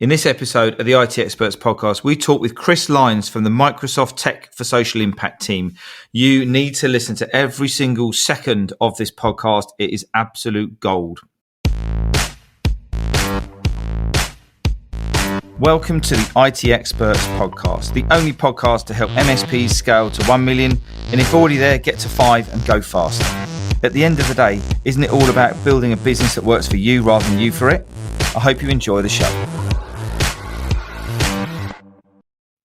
In this episode of the IT Experts podcast, we talk with Chris Lyons from the Microsoft Tech for Social Impact team. You need to listen to every single second of this podcast. It is absolute gold. Welcome to the IT Experts podcast, the only podcast to help MSPs scale to 1 million, and if already there, get to 5 and go faster. At the end of the day, isn't it all about building a business that works for you rather than you for it? I hope you enjoy the show.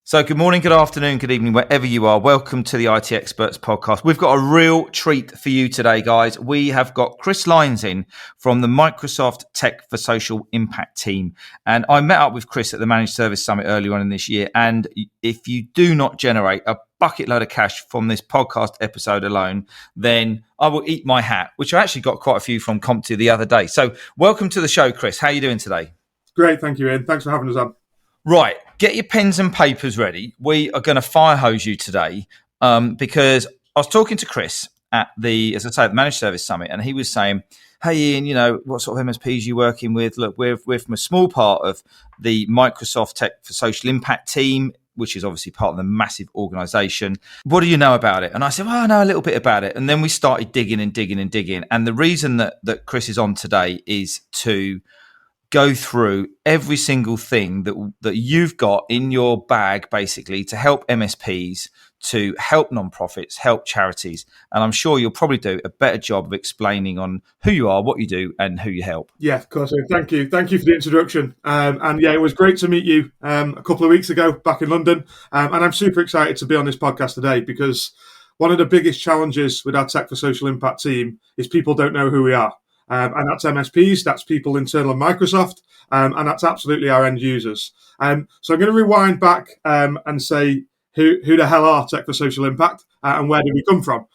So good morning, good afternoon, good evening, wherever you are. Welcome to the IT Experts podcast. We've got a real treat for you today, guys. We have got Chris Lyons in from the Microsoft Tech for Social Impact team. And I met up with Chris at the Managed Service Summit earlier on in this year. And if you do not generate a bucket load of cash from this podcast episode alone, then I will eat my hat, which I actually got quite a few from CompTIA the other day. So welcome to the show, Chris. How are you doing today? Great. Thank you, Ian. Thanks for having us on. Right, get your pens and papers ready. We are going to fire hose you today because I was talking to Chris at the Managed Service Summit, and he was saying, hey, Ian, you know, what sort of MSPs are you working with? Look, we're from a small part of the Microsoft Tech for Social Impact team, which is obviously part of the massive organization. What do you know about it? And I said, well, I know a little bit about it. And then we started digging. And the reason that Chris is on today is to go through every single thing that you've got in your bag, basically, to help MSPs, to help nonprofits, help charities. And I'm sure you'll probably do a better job of explaining on who you are, what you do, and who you help. Yeah, of course. Thank you. Thank you for the introduction. And yeah, it was great to meet you a couple of weeks ago back in London. And I'm super excited to be on this podcast today because one of the biggest challenges with our Tech for Social Impact team is people don't know who we are. And that's MSPs, that's people internal at Microsoft, and that's absolutely our end users. So I'm going to rewind back and say who the hell are Tech for Social Impact and where did we come from?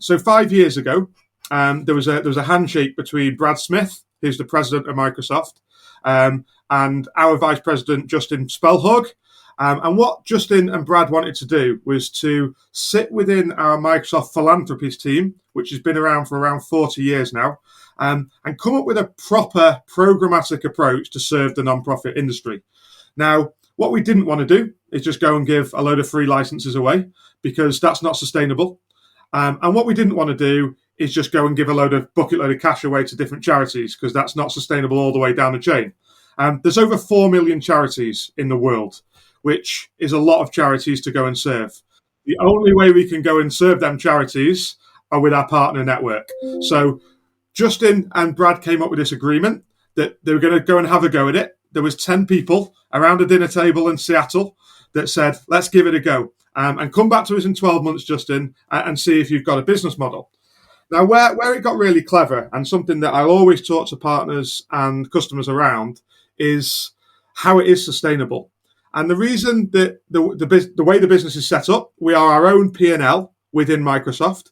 So 5 years ago, there was a handshake between Brad Smith, who's the president of Microsoft, and our vice president, Justin Spellhug. And what Justin and Brad wanted to do was to sit within our Microsoft Philanthropies team, which has been around for around 40 years now, and come up with a proper programmatic approach to serve the nonprofit industry. Now, what we didn't want to do is just go and give a load of free licenses away because that's not sustainable. And what we didn't want to do is just go and give a bucket load of cash away to different charities because that's not sustainable all the way down the chain. There's over 4 million charities in the world, which is a lot of charities to go and serve. The only way we can go and serve them charities are with our partner network. So Justin and Brad came up with this agreement that they were going to go and have a go at it. There was 10 people around a dinner table in Seattle that said, let's give it a go. And come back to us in 12 months, Justin, and see if you've got a business model. Now, where it got really clever, and something that I'll always talk to partners and customers around, is how it is sustainable. And the reason that the way the business is set up, we are our own P&L within Microsoft.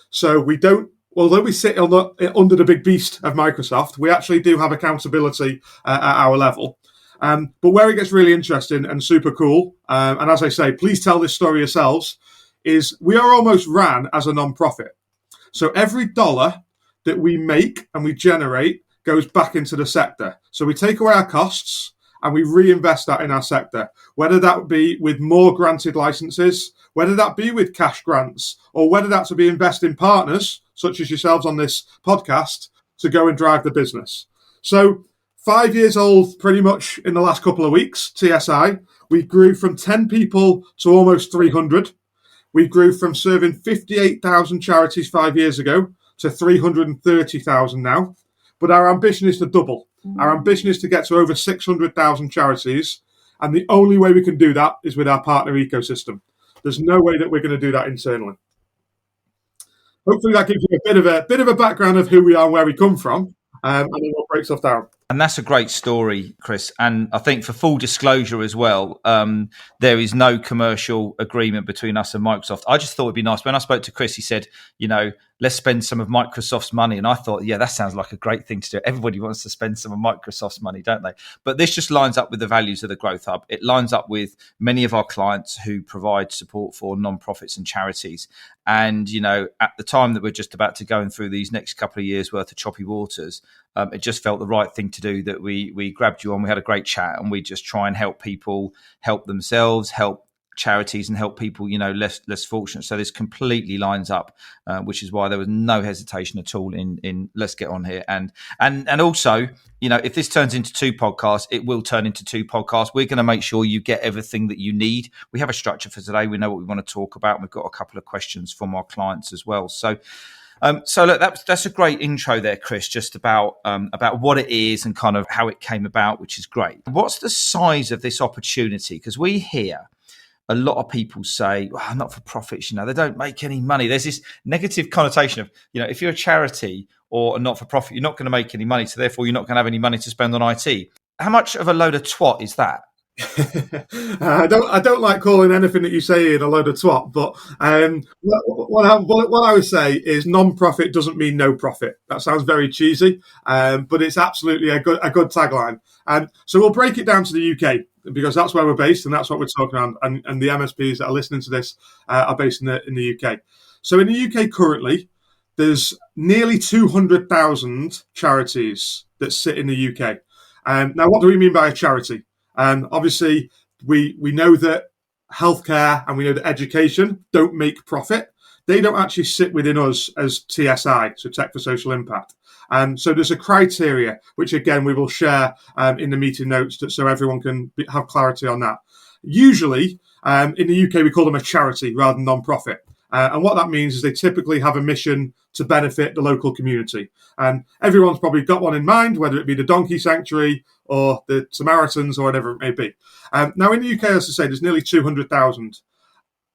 So we don't, although we sit under the big beast of Microsoft, we actually do have accountability at our level. But where it gets really interesting and super cool, and as I say, please tell this story yourselves, is we are almost ran as a non-profit. So every dollar that we make and we generate goes back into the sector. So we take away our costs and we reinvest that in our sector, whether that be with more granted licenses, whether that be with cash grants, or whether that to be invest in partners, such as yourselves on this podcast, to go and drive the business. So 5 years old, pretty much in the last couple of weeks, TSI, we grew from 10 people to almost 300. We grew from serving 58,000 charities 5 years ago to 330,000 now. But our ambition is to double. Our ambition is to get to over 600,000 charities. And the only way we can do that is with our partner ecosystem. There's no way that we're going to do that internally. Hopefully that gives you a bit of a background of who we are and where we come from. And then we'll break stuff down. And that's a great story, Chris. And I think for full disclosure as well, there is no commercial agreement between us and Microsoft. I just thought it'd be nice. When I spoke to Chris, he said, you know, let's spend some of Microsoft's money. And I thought, yeah, that sounds like a great thing to do. Everybody wants to spend some of Microsoft's money, don't they? But this just lines up with the values of the Growth Hub. It lines up with many of our clients who provide support for non-profits and charities. And, at the time that we're just about to go through these next couple of years worth of choppy waters, it just felt the right thing to do that we grabbed you on. We had a great chat, and we just try and help people help themselves, help charities, and help people less fortunate. So this completely lines up, which is why there was no hesitation at all in let's get on here. And also, if this turns into 2 podcasts, it will turn into 2 podcasts. We're going to make sure you get everything that you need. We have a structure for today. We know what we want to talk about, and we've got a couple of questions from our clients as well. So look, that's a great intro there, Chris, just about what it is and kind of how it came about, which is great. What's the size of this opportunity? Because we hear a lot of people say, well, not for profits, they don't make any money. There's this negative connotation of, if you're a charity or a not for profit, you're not going to make any money. So therefore, you're not going to have any money to spend on IT. How much of a load of twat is that? I don't like calling anything that you say in a load of twat, but what I would say is non-profit doesn't mean no profit. That sounds very cheesy, but it's absolutely a good tagline. So we'll break it down to the UK, because that's where we're based and that's what we're talking about. And the MSPs that are listening to this are based in the UK. So in the UK currently, there's nearly 200,000 charities that sit in the UK. Now, what do we mean by a charity? Obviously, we know that healthcare and we know that education don't make profit. They don't actually sit within us as TSI, so Tech for Social Impact. So there's a criteria, which again, we will share in the meeting notes so everyone can have clarity on that. Usually, in the UK, we call them a charity rather than non-profit. And what that means is they typically have a mission to benefit the local community. And everyone's probably got one in mind, whether it be the Donkey Sanctuary or the Samaritans or whatever it may be. Now, in the UK, as I say, there's nearly 200,000.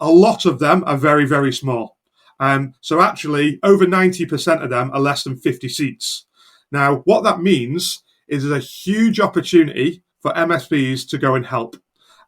A lot of them are very, very small. So actually, over 90% of them are less than 50 seats. Now, what that means is there's a huge opportunity for MSPs to go and help.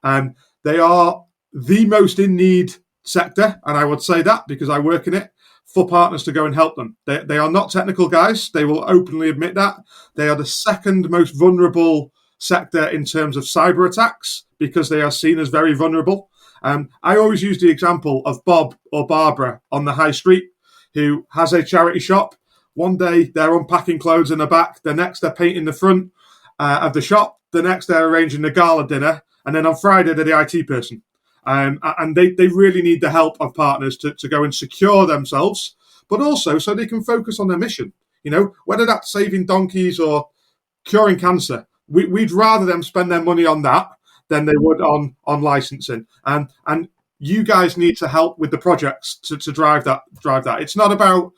They are the most in need sector, and I would say that because I work in it, for partners to go and help them. They are not technical guys. They will openly admit that. They are the second most vulnerable sector in terms of cyber attacks because they are seen as very vulnerable. I always use the example of Bob or Barbara on the high street who has a charity shop. One day they're unpacking clothes in the back. The next they're painting the front of the shop. The next they're arranging the gala dinner. And then on Friday they're the IT person. And they really need the help of partners to go and secure themselves, but also so they can focus on their mission. Whether that's saving donkeys or curing cancer, we'd rather them spend their money on that than they would on licensing. And you guys need to help with the projects to drive that. It's not about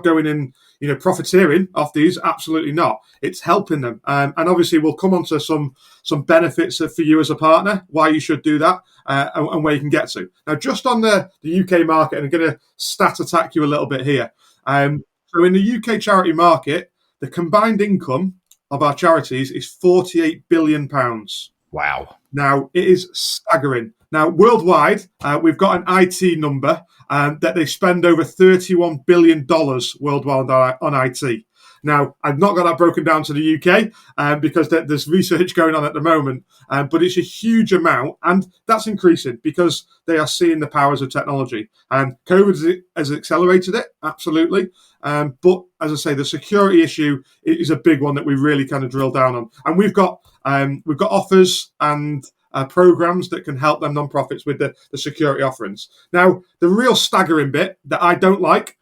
going in, profiteering off these. Absolutely not. It's helping them. And obviously we'll come on to some benefits for you as a partner, why you should do that, and where you can get to. Now, just on the UK market, and I'm going to stat attack you a little bit here. So in the UK charity market, the combined income of our charities is £48 billion. Wow. Now, it is staggering. Now, worldwide, we've got an IT number that they spend over $31 billion worldwide on IT. Now, I've not got that broken down to the UK because there's research going on at the moment, but it's a huge amount, and that's increasing because they are seeing the powers of technology. COVID has accelerated it, absolutely. But as I say, the security issue is a big one that we really kind of drill down on, and we've got offers and programs that can help them nonprofits with the security offerings. Now, the real staggering bit that I don't like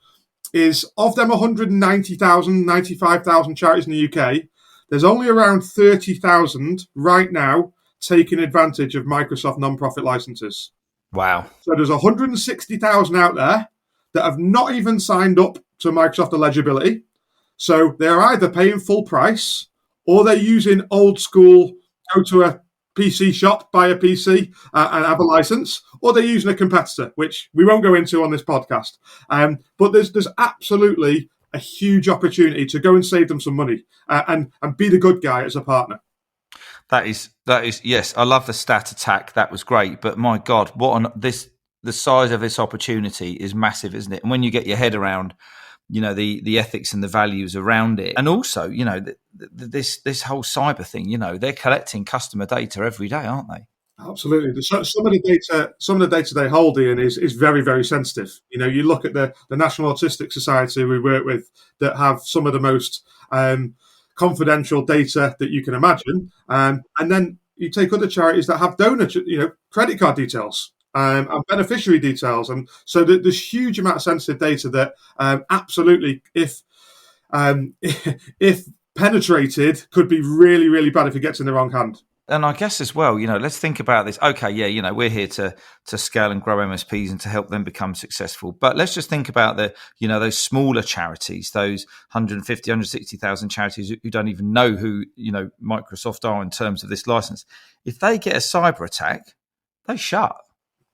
is of them 190,000, 95,000 charities in the UK, there's only around 30,000 right now taking advantage of Microsoft non-profit licenses. Wow. So there's 160,000 out there that have not even signed up to Microsoft eligibility. So they're either paying full price or they're using old school, go to a PC shop, buy a PC and have a license, or they're using a competitor, which we won't go into on this podcast. But there's absolutely a huge opportunity to go and save them some money and be the good guy as a partner. That is yes. I love the stat attack. That was great. But my God, what on this the size of this opportunity is massive, isn't it? And when you get your head around, the ethics and the values around it, and also, this whole cyber thing, they're collecting customer data every day, aren't they? Absolutely. Some of the data they hold, Ian, is very, very sensitive. You look at the National Autistic Society we work with that have some of the most confidential data that you can imagine, and then you take other charities that have donor, credit card details and beneficiary details, and so there's huge amount of sensitive data that absolutely, if penetrated, could be really, really bad if it gets in the wrong hand. And I guess as well, let's think about this. Okay, yeah, we're here to scale and grow MSPs and to help them become successful. But let's just think about those smaller charities, those 150, 160,000 charities who don't even know who, Microsoft are in terms of this license. If they get a cyber attack, they shut.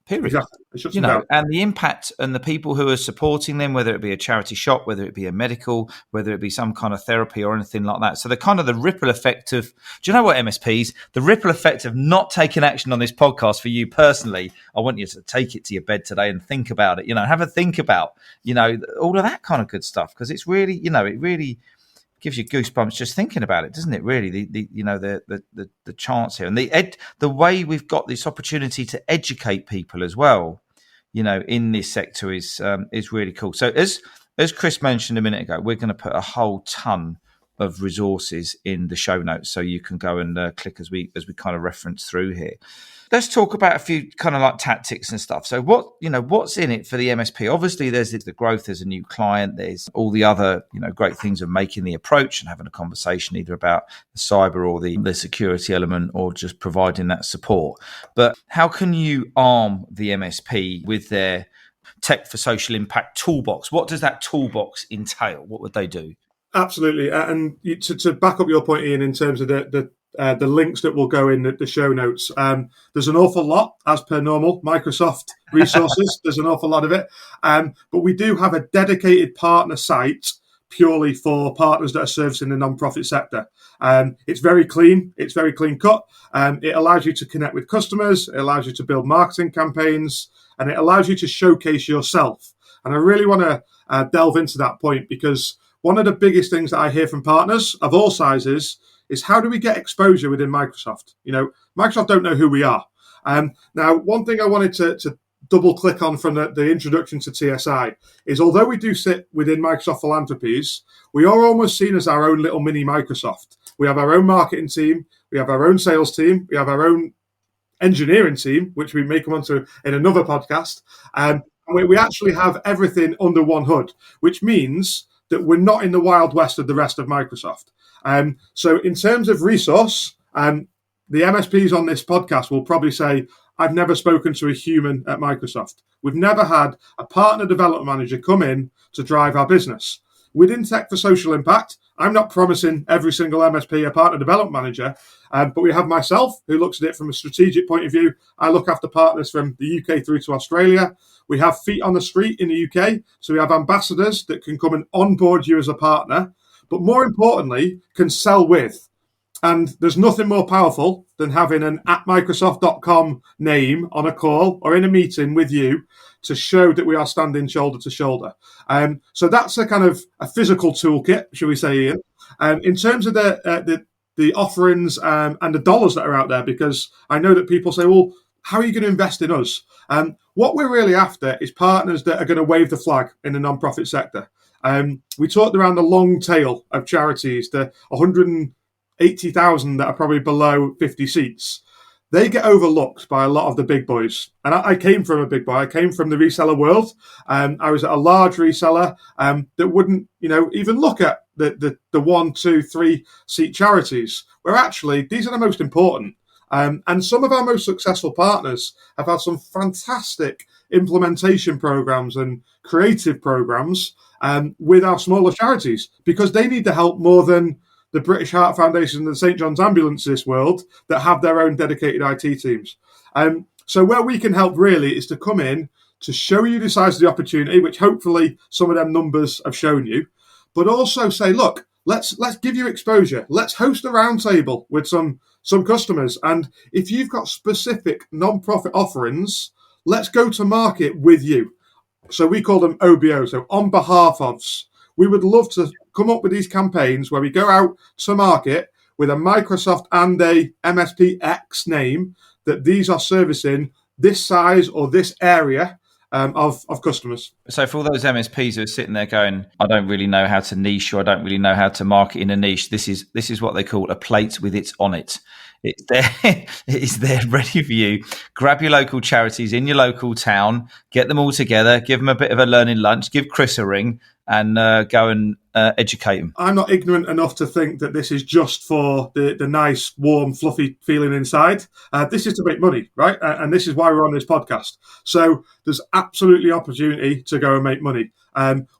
Period. Exactly. And the impact and the people who are supporting them, whether it be a charity shop, whether it be a medical, whether it be some kind of therapy or anything like that. So the ripple effect of, do you know what, MSPs, the ripple effect of not taking action on this podcast for you personally, I want you to take it to your bed today and think about it, have a think about, all of that kind of good stuff. Because it's really, it really gives you goosebumps just thinking about it, doesn't it? Really, the chance here and the way we've got this opportunity to educate people as well, in this sector is really cool. So as Chris mentioned a minute ago, we're going to put a whole ton of resources in the show notes, so you can go and click as we kind of reference through here. Let's talk about a few kind of like tactics and stuff. So what's in it for the MSP? Obviously, there's the growth, there's a new client, there's all the other, great things of making the approach and having a conversation either about the cyber or the security element or just providing that support. But how can you arm the MSP with their Tech for Social Impact toolbox? What does that toolbox entail? What would they do? Absolutely. And to back up your point, Ian, in terms of the links that will go in the show notes, there's an awful lot, as per normal, Microsoft resources. There's an awful lot of it. But we do have a dedicated partner site purely for partners that are servicing the non-profit sector. It's very clean. It's very clean cut. It allows you to connect with customers. It allows you to build marketing campaigns. And it allows you to showcase yourself. And I really want to delve into that point, because one of the biggest things that I hear from partners of all sizes is, how do we get exposure within Microsoft? Microsoft don't know who we are. Now, one thing I wanted to double click on from the introduction to TSI is, although we do sit within Microsoft Philanthropies, we are almost seen as our own little mini Microsoft. We have our own marketing team, we have our own sales team, we have our own engineering team, which we may come onto in another podcast. And we actually have everything under one hood, which means that we're not in the wild west of the rest of Microsoft. So in terms of resource, the MSPs on this podcast will probably say, I've never spoken to a human at Microsoft. We've never had a partner development manager come in to drive our business. Within Tech for Social Impact, I'm not promising every single MSP a partner development manager, but we have myself, who looks at it from a strategic point of view. I look after partners from the UK through to Australia. We have feet on the street in the UK, so we have ambassadors that can come and onboard you as a partner, but more importantly, can sell with. And there's nothing more powerful than having an @Microsoft.com name on a call or in a meeting with you to show that we are standing shoulder to shoulder. So that's a kind of a physical toolkit, shall we say, Ian. In terms of the offerings and the dollars that are out there, because I know that people say, well, how are you going to invest in us? What we're really after is partners that are going to wave the flag in the non-profit sector. We talked around the long tail of charities, the 180,000 that are probably below 50 seats. They get overlooked by a lot of the big boys. And I came from a big boy. I came from the reseller world. I was at a large reseller that wouldn't, even look at the 1, 2, 3 seat charities, where actually these are the most important. And some of our most successful partners have had some fantastic implementation programs and creative programs with our smaller charities, because they need the help more than the British Heart Foundation and the St. John's Ambulance this world that have their own dedicated IT teams. So where we can help really is to come in to show you the size of the opportunity, which hopefully some of them numbers have shown you, but also say, look, let's give you exposure. Let's host a roundtable with some customers. And if you've got specific non-profit offerings, let's go to market with you. So we call them OBO, so on behalf ofs. We would love to come up with these campaigns where we go out to market with a Microsoft and a MSP X name that these are servicing this size or this area of customers. So for all those MSPs who are sitting there going, I don't really know how to niche, or I don't really know how to market in a niche, this is what they call a plate with its on it. It's there, it is there ready for you. Grab your local charities in your local town, get them all together, give them a bit of a learning lunch, give Chris a ring, and go and educate them. I'm not ignorant enough to think that this is just for the nice, warm, fluffy feeling inside. This is to make money, right? And this is why we're on this podcast. So there's absolutely opportunity to go and make money.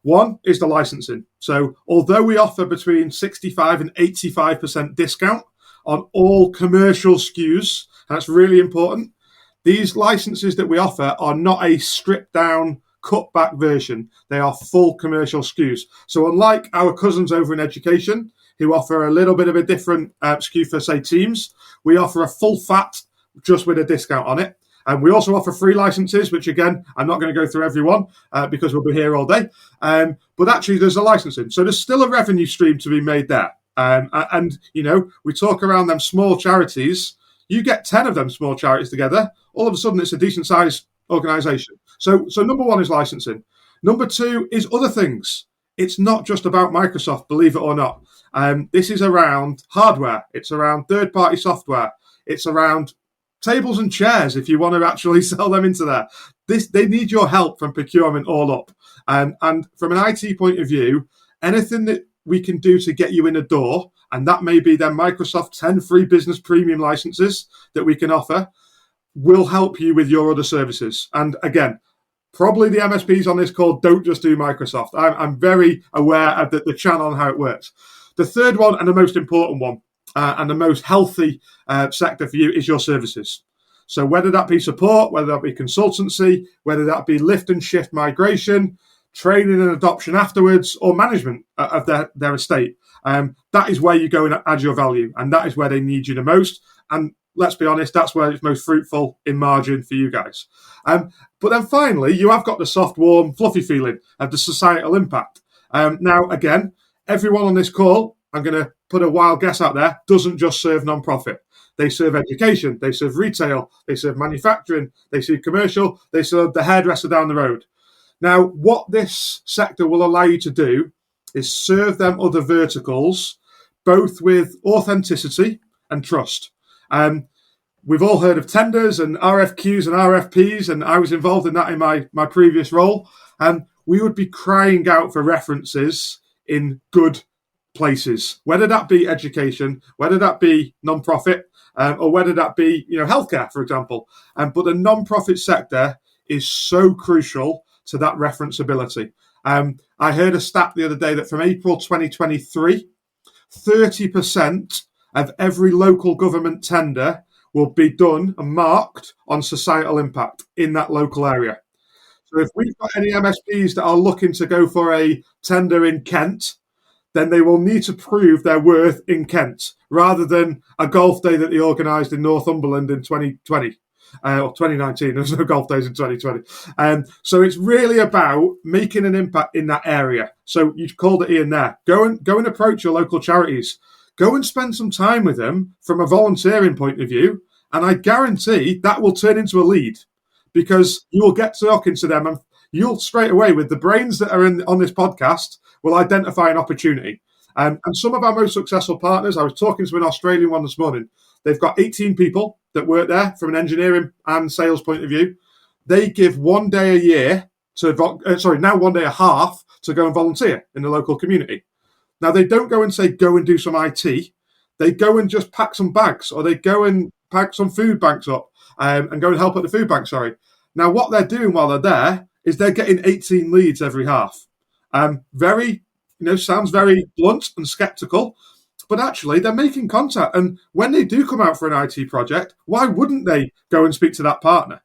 One is the licensing. So although we offer between 65 and 85% discount on all commercial SKUs, and that's really important, these licenses that we offer are not a stripped down, cut back version. They are full commercial SKUs. So unlike our cousins over in education, who offer a little bit of a different SKU for, say, Teams, we offer a full fat just with a discount on it. And we also offer free licenses, which again, I'm not going to go through every one because we'll be here all day. But actually, there's a licensing. So there's still a revenue stream to be made there. And, you know, we talk around them small charities. You get 10 of them small charities together, all of a sudden it's a decent sized organization. So number one is licensing. Number two is other things. It's not just about Microsoft, believe it or not. This is around hardware. It's around third-party software. It's around tables and chairs if you want to actually sell them into there. They need your help from procurement all up. And from an IT point of view, anything that we can do to get you in a door, and that may be then Microsoft 10 free business premium licenses that we can offer, will help you with your other services. And again, probably the MSPs on this call don't just do Microsoft. I'm very aware of the channel and how it works. The third one, and the most important one, and the most healthy sector for you, is your services. So whether that be support, whether that be consultancy, whether that be lift and shift migration, training and adoption afterwards, or management of their estate, that is where you go and add your value, and that is where they need you the most. And let's be honest, that's where it's most fruitful in margin for you guys. But then finally, you have got the soft, warm, fluffy feeling of the societal impact. Now, again, everyone on this call, I'm going to put a wild guess out there, doesn't just serve non-profit. They serve education, they serve retail, they serve manufacturing, they serve commercial, they serve the hairdresser down the road. Now, what this sector will allow you to do is serve them other verticals, both with authenticity and trust. We've all heard of tenders and RFQs and RFPs, and I was involved in that in my previous role. And we would be crying out for references in good places, whether that be education, whether that be non-profit, or whether that be healthcare, for example. But the non-profit sector is so crucial to that referenceability. I heard a stat the other day that from April 2023, 30% of every local government tender will be done and marked on societal impact in that local area. So if we've got any MSPs that are looking to go for a tender in Kent, then they will need to prove their worth in Kent rather than a golf day that they organised in Northumberland in 2020. Or 2019, there's no golf days in 2020. So it's really about making an impact in that area. So you've called it Ian there. Go and approach your local charities. Go and spend some time with them from a volunteering point of view. And I guarantee that will turn into a lead because you will get talking to them and you'll straight away, with the brains that are on this podcast, will identify an opportunity. And some of our most successful partners, I was talking to an Australian one this morning. They've got 18 people that work there from an engineering and sales point of view. They give 1 day a year now 1 day a half to go and volunteer in the local community. Now, they don't go and say, go and do some IT. They go and just pack some bags, or they go and pack some food banks up and go and help at the food bank, Now, what they're doing while they're there is they're getting 18 leads every half. Sounds very blunt and skeptical, but actually they're making contact. And when they do come out for an IT project, why wouldn't they go and speak to that partner?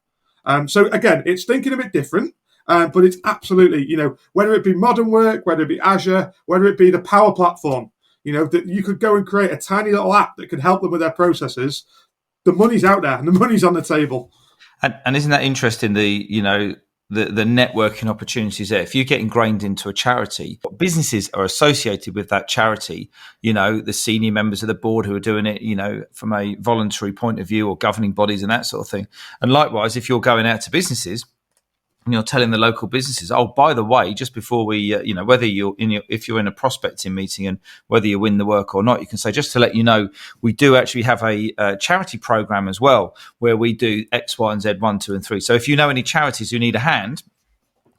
So again, it's thinking a bit different, but it's absolutely, whether it be modern work, whether it be Azure, whether it be the Power Platform, that you could go and create a tiny little app that could help them with their processes. The money's out there and the money's on the table. And isn't that interesting? The networking opportunities there. If you get ingrained into a charity, businesses are associated with that charity. The senior members of the board who are doing it, from a voluntary point of view, or governing bodies and that sort of thing. And likewise, if you're going out to businesses, and you're telling the local businesses, oh, by the way, just before we, whether if you're in a prospecting meeting and whether you win the work or not, you can say, just to let you know, we do actually have a charity program as well, where we do X, Y, and Z, 1, 2, and 3. So if you know any charities who need a hand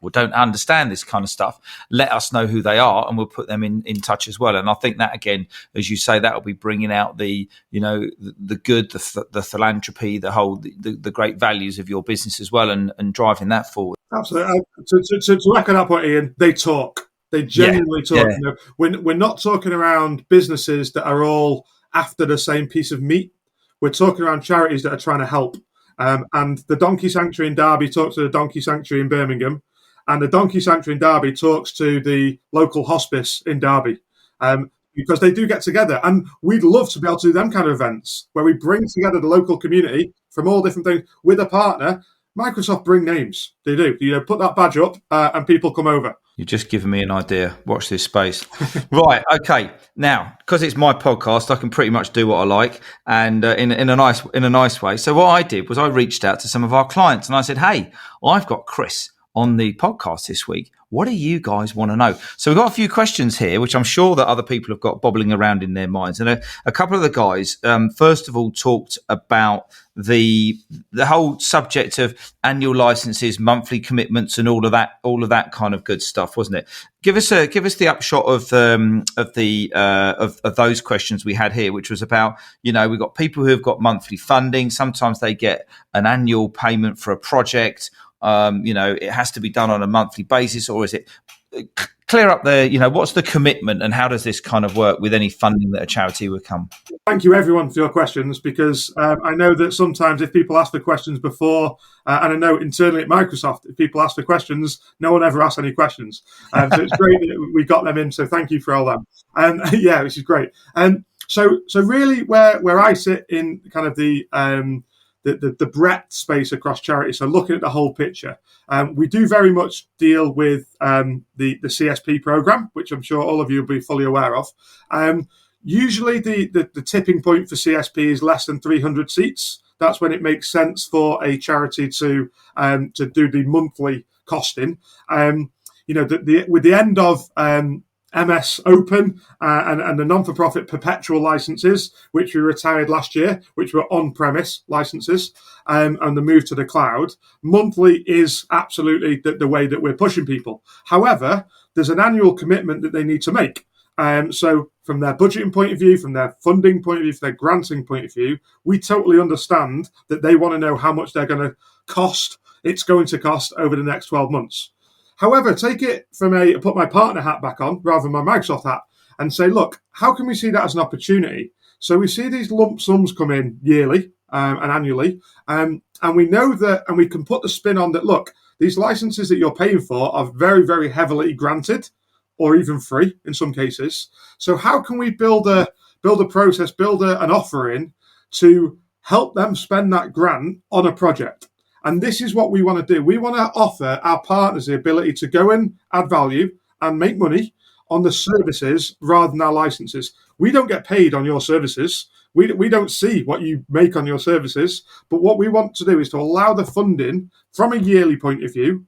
or don't understand this kind of stuff, let us know who they are, and we'll put them in touch as well. And I think that, again, as you say, that will be bringing out the good, the philanthropy, the great values of your business as well, and driving that forward. Absolutely. To echo that point, Ian, they talk. They genuinely talk. Yeah. We're not talking around businesses that are all after the same piece of meat. We're talking around charities that are trying to help. And the Donkey Sanctuary in Derby talks to the Donkey Sanctuary in Birmingham, and the Donkey Sanctuary in Derby talks to the local hospice in Derby, because they do get together. And we'd love to be able to do them kind of events where we bring together the local community from all different things with a partner. Microsoft bring names. They do. Put that badge up and people come over. You've just given me an idea. Watch this space. Right. Okay. Now, because it's my podcast, I can pretty much do what I like, and in a nice way. So what I did was I reached out to some of our clients and I said, hey, I've got Chris on the podcast this week. What do you guys want to know? So we've got a few questions here, which I'm sure that other people have got bobbling around in their minds. And a couple of the guys, first of all, talked about the whole subject of annual licenses, monthly commitments, and all of that kind of good stuff, wasn't it? Give us the upshot of those questions we had here, which was about, we've got people who have got monthly funding. Sometimes they get an annual payment for a project. It has to be done on a monthly basis, or is it clear up there? What's the commitment, and how does this kind of work with any funding that a charity would come? Thank you, everyone, for your questions, because I know that sometimes if people ask the questions before, and I know internally at Microsoft, if people ask the questions, no one ever asks any questions. So it's great that we got them in. So thank you for all them. Which is great. So really, where I sit in kind of the breadth space across charities, so looking at the whole picture, we do very much deal with the CSP program, which I'm sure all of you will be fully aware of. Usually the tipping point for CSP is less than 300 seats. That's when it makes sense for a charity to do the monthly costing. With the end of MS Open and the non-for-profit perpetual licenses, which we retired last year, which were on-premise licenses, and the move to the cloud, monthly is absolutely the way that we're pushing people. However, there's an annual commitment that they need to make. So from their budgeting point of view, from their funding point of view, from their granting point of view, we totally understand that they want to know how much they're going to cost. It's going to cost over the next 12 months. However, take it from put my partner hat back on rather than my Microsoft hat and say, look, how can we see that as an opportunity? So we see these lump sums come in yearly and annually, and we know that, and we can put the spin on that, look, these licenses that you're paying for are very, very heavily granted or even free in some cases. So how can we build a process, an offering to help them spend that grant on a project? And this is what we want to do. We want to offer our partners the ability to go and add value and make money on the services rather than our licenses. We don't get paid on your services. We don't see what you make on your services. But what we want to do is to allow the funding from a yearly point of view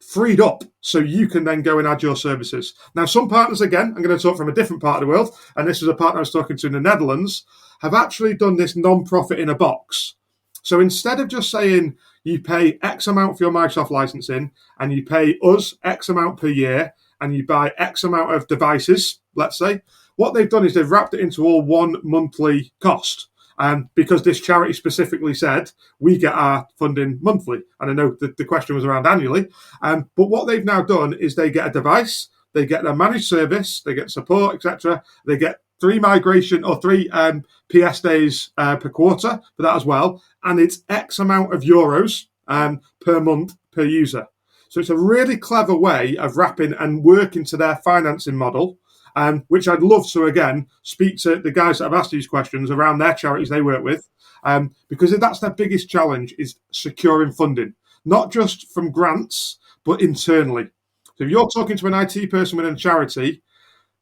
freed up so you can then go and add your services. Now, some partners, again, I'm going to talk from a different part of the world, and this is a partner I was talking to in the Netherlands, have actually done this non-profit in a box. So instead of just saying you pay X amount for your Microsoft licensing and you pay us X amount per year and you buy X amount of devices, let's say, what they've done is they've wrapped it into all one monthly cost. Because this charity specifically said we get our funding monthly. And I know that the question was around annually. But what they've now done is they get a device, they get a managed service, they get support, etc. They get 3 PS days per quarter for that as well. And it's X amount of euros per month per user. So it's a really clever way of wrapping and working to their financing model. which I'd love to, again, speak to the guys that have asked these questions around their charities they work with, because that's their biggest challenge, is securing funding, not just from grants, but internally. So if you're talking to an IT person within a charity,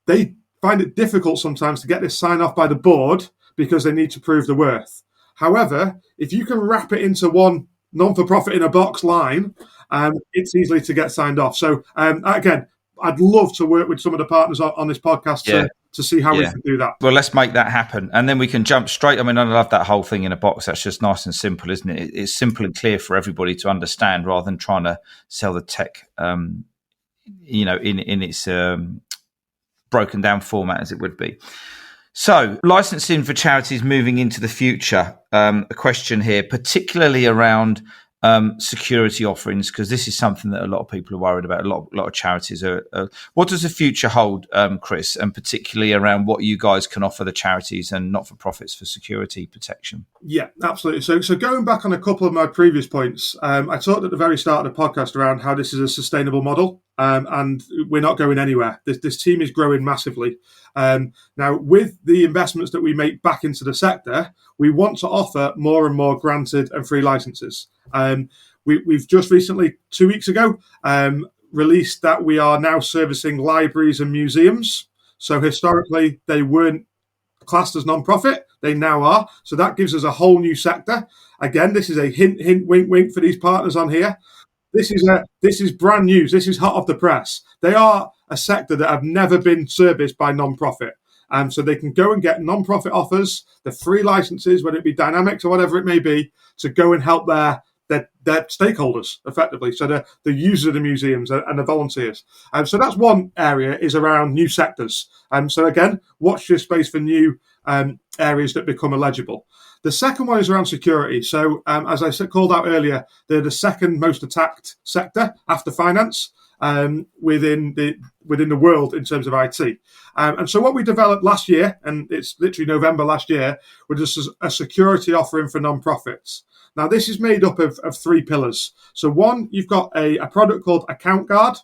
they find it difficult sometimes to get this signed off by the board because they need to prove the worth. However, if you can wrap it into one non-for-profit in a box line, it's easily to get signed off. So again, I'd love to work with some of the partners on this podcast to see how we can do that. Well, let's make that happen. And then we can jump straight. I mean, I love that whole thing in a box. That's just nice and simple, isn't it? It's simple and clear for everybody to understand rather than trying to sell the tech, in its broken down format as it would be. So licensing for charities moving into the future, a question here, particularly around security offerings, because this is something that a lot of people are worried about. A lot of charities are. What does the future hold, Chris, and particularly around what you guys can offer the charities and not-for-profits for security protection? Yeah, absolutely. So going back on a couple of my previous points, I talked at the very start of the podcast around how this is a sustainable model, and we're not going anywhere. This team is growing massively. Now, with the investments that we make back into the sector, we want to offer more and more granted and free licenses. We've just recently, 2 weeks ago, released that we are now servicing libraries and museums. So historically, they weren't classed as non-profit. They now are. So that gives us a whole new sector. Again, this is a hint, wink, wink for these partners on here. This is brand news. This is hot off the press. They are a sector that have never been serviced by non-profit. So they can go and get non-profit offers, the free licenses, whether it be Dynamics or whatever it may be, to go and help their stakeholders effectively. So the users of the museums and the volunteers. So that's one area, is around new sectors. So again, watch this space for new areas that become eligible. The second one is around security. So as I called out earlier, they're the second most attacked sector after finance within the world in terms of IT. And so what we developed last year, and it's literally November last year, was just a security offering for non-profits. Now, this is made up of three pillars. So one, you've got a product called Account Guard.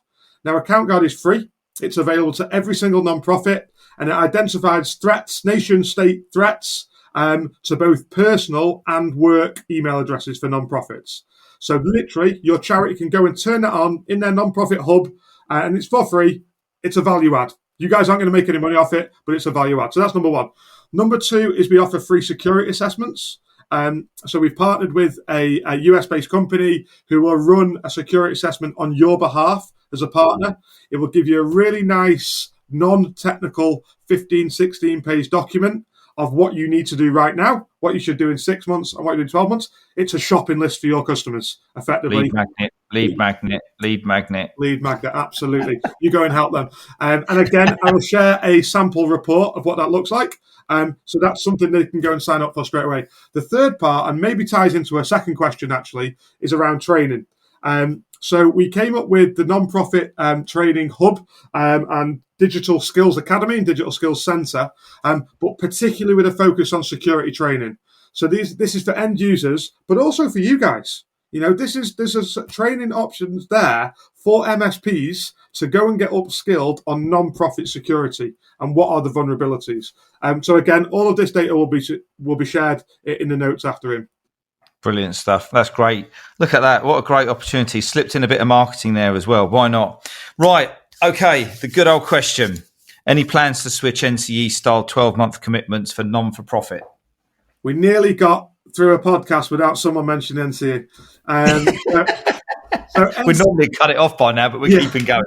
Now, Account Guard is free. It's available to every single non-profit, and it identifies threats, nation-state threats, to both personal and work email addresses for non-profits. So literally, your charity can go and turn that on in their non-profit hub, and it's for free. It's a value add. You guys aren't going to make any money off it, but it's a value add. So that's number one. Number two is we offer free security assessments. So we've partnered with a US-based company who will run a security assessment on your behalf as a partner. It will give you a really nice, non-technical 15, 16-page document of what you need to do right now, what you should do in 6 months, and what you do in 12 months. It's a shopping list for your customers, effectively. Lead magnet. Absolutely. You go and help them. And again, I will share a sample report of what that looks like. So that's something they can go and sign up for straight away. The third part, and maybe ties into a second question actually, is around training. So we came up with the non-profit training hub and Digital Skills Academy and Digital Skills Centre, but particularly with a focus on security training. So this is for end users, but also for you guys. You know, there's training options there for MSPs to go and get upskilled on non-profit security and what are the vulnerabilities. So again, all of this data will be shared in the notes after him. Brilliant stuff. That's great. Look at that. What a great opportunity. Slipped in a bit of marketing there as well. Why not? Right. Okay. The good old question. Any plans to switch NCE style 12-month commitments for non-for-profit? We nearly got through a podcast without someone mentioning NCE. We normally cut it off by now, but we're keeping going.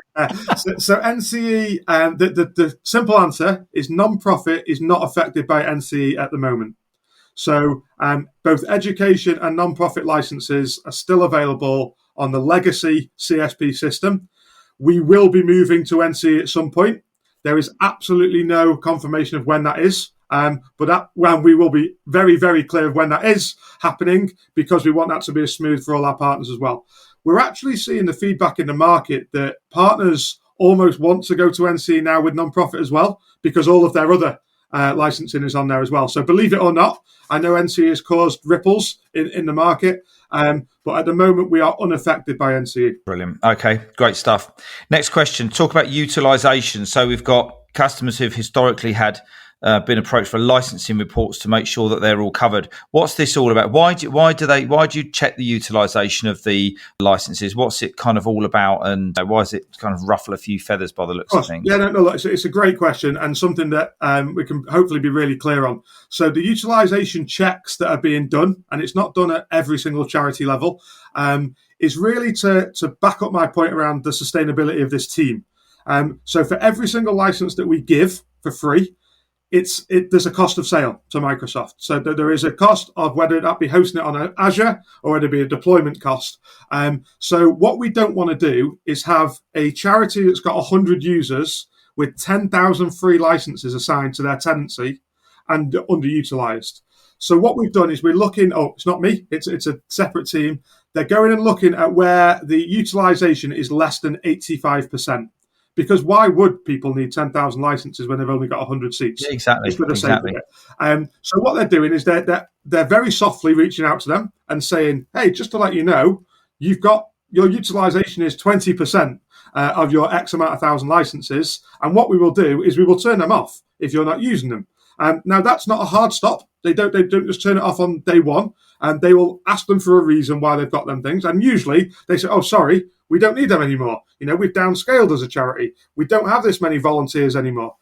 So NCE, the simple answer is non-profit is not affected by NCE at the moment. So both education and non-profit licenses are still available on the legacy CSP system. We will be moving to NCE at some point. There is absolutely no confirmation of when that is. But we will be very, very clear of when that is happening, because we want that to be as smooth for all our partners as well. We're actually seeing the feedback in the market that partners almost want to go to NCE now with non-profit as well, because all of their other licensing is on there as well. So believe it or not, I know NCE has caused ripples in the market, but at the moment we are unaffected by NCE. Brilliant. Okay, great stuff. Next question, talk about utilisation. So we've got customers who've historically had been approached for licensing reports to make sure that they're all covered. What's this all about? Why do you check the utilisation of the licenses? What's it kind of all about, and why is it kind of ruffle a few feathers by the looks of things? Yeah, no, it's a great question, and something that we can hopefully be really clear on. So the utilisation checks that are being done, and it's not done at every single charity level, is really to back up my point around the sustainability of this team. So for every single license that we give for free, there's a cost of sale to Microsoft. So there is a cost of whether that be hosting it on Azure or whether it be a deployment cost. So what we don't want to do is have a charity that's got 100 users with 10,000 free licenses assigned to their tenancy and underutilized. So what we've done is we're looking, it's not me, it's a separate team. They're going and looking at where the utilization is less than 85%. Because why would people need 10,000 licenses when they've only got 100 seats? Yeah, exactly. Just for the sake of it. So what they're doing is they're very softly reaching out to them and saying, hey, just to let you know, you've got your utilization is 20% of your X amount of thousand licenses. And what we will do is we will turn them off if you're not using them. Now, that's not a hard stop. They don't just turn it off on day one. And they will ask them for a reason why they've got them things. And usually they say, oh, sorry, we don't need them anymore. We've downscaled as a charity. We don't have this many volunteers anymore.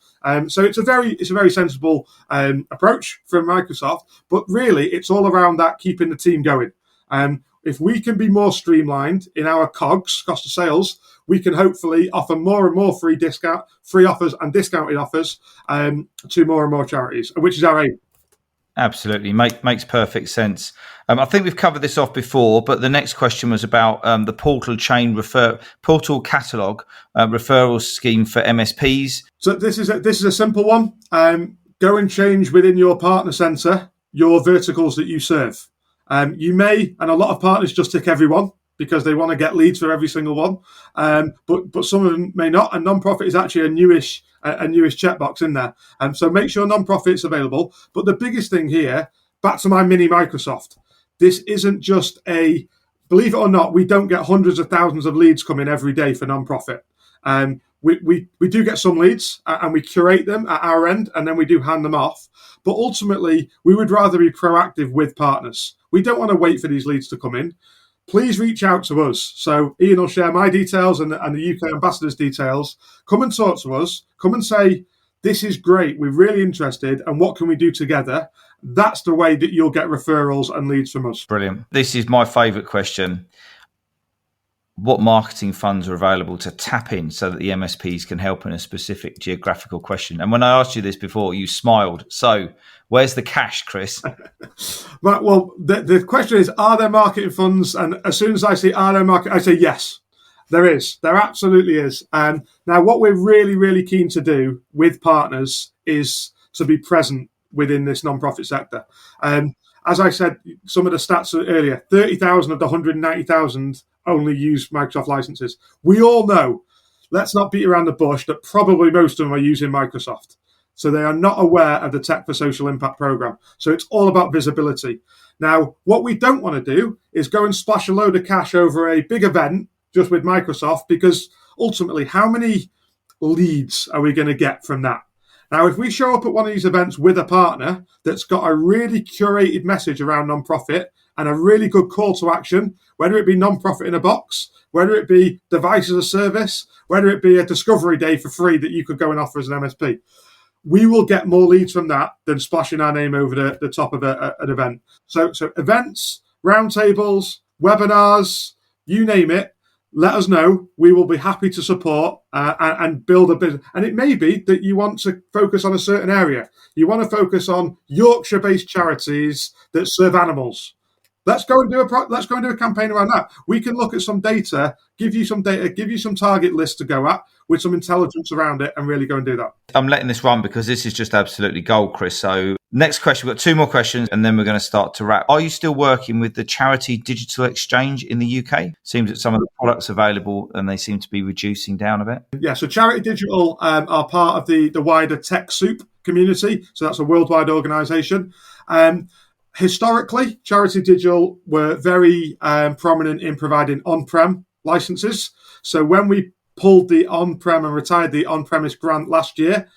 So it's a very sensible approach from Microsoft. But really, it's all around that keeping the team going. If we can be more streamlined in our COGS, cost of sales, we can hopefully offer more and more free offers and discounted offers to more and more charities, which is our aim. Absolutely. Makes perfect sense. I think we've covered this off before, but the next question was about the portal catalog referral scheme for MSPs. So this is a simple one. Go and change within your partner centre your verticals that you serve. You may, and a lot of partners just tick everyone because they want to get leads for every single one. But some of them may not. And non-profit is actually a newish checkbox in there. So make sure non-profit's available. But the biggest thing here, back to my mini Microsoft, this isn't just believe it or not, we don't get hundreds of thousands of leads coming every day for non-profit. We do get some leads and we curate them at our end and then we do hand them off. But ultimately, we would rather be proactive with partners. We don't want to wait for these leads to come in. Please reach out to us. So Ian will share my details and the UK ambassador's details. Come and talk to us. Come and say, this is great. We're really interested. And what can we do together? That's the way that you'll get referrals and leads from us. Brilliant. This is my favourite question. What marketing funds are available to tap in so that the MSPs can help in a specific geographical question? And when I asked you this before, you smiled. So where's the cash, Chris? Right. Well, the question is, are there marketing funds? And as soon as I say, are there marketing, I say, yes, there is. There absolutely is. And now what we're really, really keen to do with partners is to be present within this non-profit sector. As I said, some of the stats earlier, 30,000 of the 190,000 only use Microsoft licenses. We all know, let's not beat around the bush, that probably most of them are using Microsoft. So they are not aware of the Tech for Social Impact program. So it's all about visibility. Now, what we don't want to do is go and splash a load of cash over a big event just with Microsoft, because ultimately, how many leads are we going to get from that? Now, if we show up at one of these events with a partner that's got a really curated message around non-profit and a really good call to action, whether it be non-profit in a box, whether it be device as a service, whether it be a discovery day for free that you could go and offer as an MSP, we will get more leads from that than splashing our name over the top of an event. So events, roundtables, webinars, you name it, let us know. We will be happy to support and build a business. And it may be that you want to focus on a certain area. You want to focus on Yorkshire-based charities that serve animals. Let's go and do a campaign around that. We can look at some data, give you some target lists to go at with some intelligence around it, and really go and do that. I'm letting this run because this is just absolutely gold, Chris. So next question, we've got two more questions and then we're going to start to wrap. Are you still working with the Charity Digital Exchange in the UK? Seems that some of the products available and they seem to be reducing down a bit. Yeah, so Charity Digital are part of the wider Tech Soup community. So that's a worldwide organisation. Historically, Charity Digital were very prominent in providing on-prem licenses. So when we pulled the on-prem and retired the on-premise grant last year.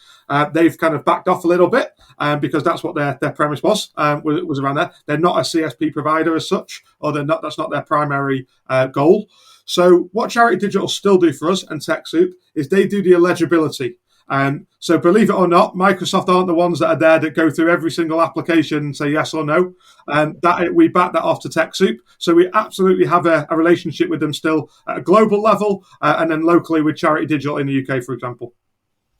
They've kind of backed off a little bit because that's what their premise was around there. They're not a CSP provider as such, or that's not their primary goal. So what Charity Digital still do for us and TechSoup is they do the eligibility. So believe it or not, Microsoft aren't the ones that are there that go through every single application and say yes or no. We back that off to TechSoup. So we absolutely have a relationship with them still at a global level and then locally with Charity Digital in the UK, for example.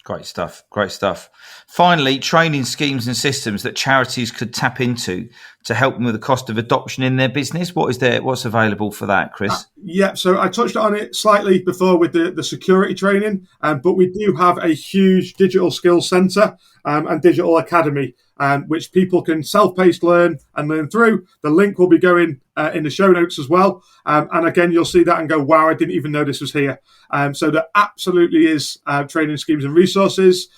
Great stuff. Great stuff. Finally, training schemes and systems that charities could tap into to help them with the cost of adoption in their business. What's available for that, Chris? Yeah, so I touched on it slightly before with the security training, but we do have a huge digital skills centre and digital academy, which people can self-paced learn through. The link will be going in the show notes as well. And again, you'll see that and go, wow, I didn't even know this was here. So there absolutely is training schemes and resources.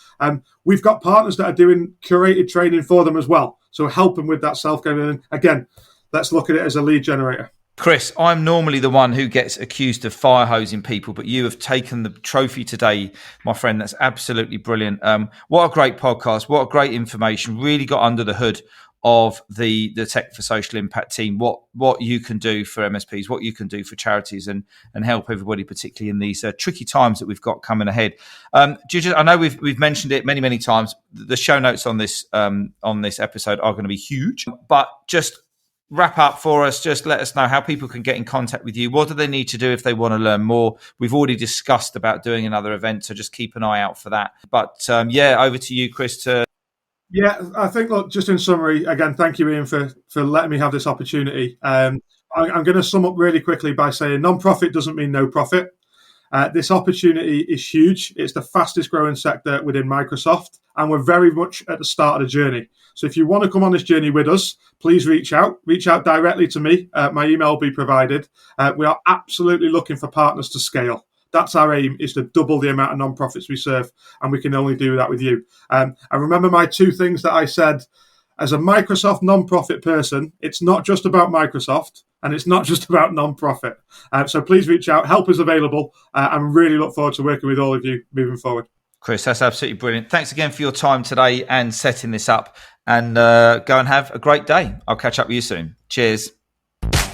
We've got partners that are doing curated training for them as well. So help them with that self-going. Again, let's look at it as a lead generator. Chris, I'm normally the one who gets accused of fire hosing people, but you have taken the trophy today, my friend. That's absolutely brilliant. What a great podcast. What a great information. Really got under the hood of the Tech for Social Impact team, what you can do for MSPs, what you can do for charities and help everybody, particularly in these tricky times that we've got coming ahead. I know we've mentioned it many times. The show notes on this episode are going to be huge, but just wrap up for us. Just let us know how people can get in contact with you. What do they need to do if they want to learn more? We've already discussed about doing another event, so just keep an eye out for that. But over to you, Chris. Yeah, I think, look, just in summary, again, thank you, Ian, for letting me have this opportunity. I'm going to sum up really quickly by saying non-profit doesn't mean no profit. This opportunity is huge. It's the fastest growing sector within Microsoft, and we're very much at the start of the journey. So if you want to come on this journey with us, please reach out directly to me. My email will be provided. We are absolutely looking for partners to scale. That's our aim, is to double the amount of non-profits we serve, and we can only do that with you. I remember my two things that I said. As a Microsoft non-profit person, it's not just about Microsoft, and it's not just about non-profit. So please reach out. Help is available, and really look forward to working with all of you moving forward. Chris, that's absolutely brilliant. Thanks again for your time today and setting this up. And go and have a great day. I'll catch up with you soon. Cheers.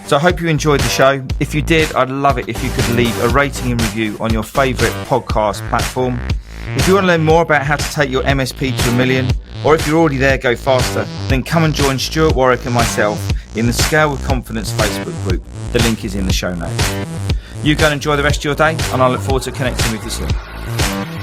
So I hope you enjoyed the show. If you did, I'd love it if you could leave a rating and review on your favourite podcast platform. If you want to learn more about how to take your MSP to 1 million, or if you're already there, go faster, then come and join Stuart Warwick and myself in the Scale with Confidence Facebook group. The link is in the show notes. You go and enjoy the rest of your day, and I look forward to connecting with you soon.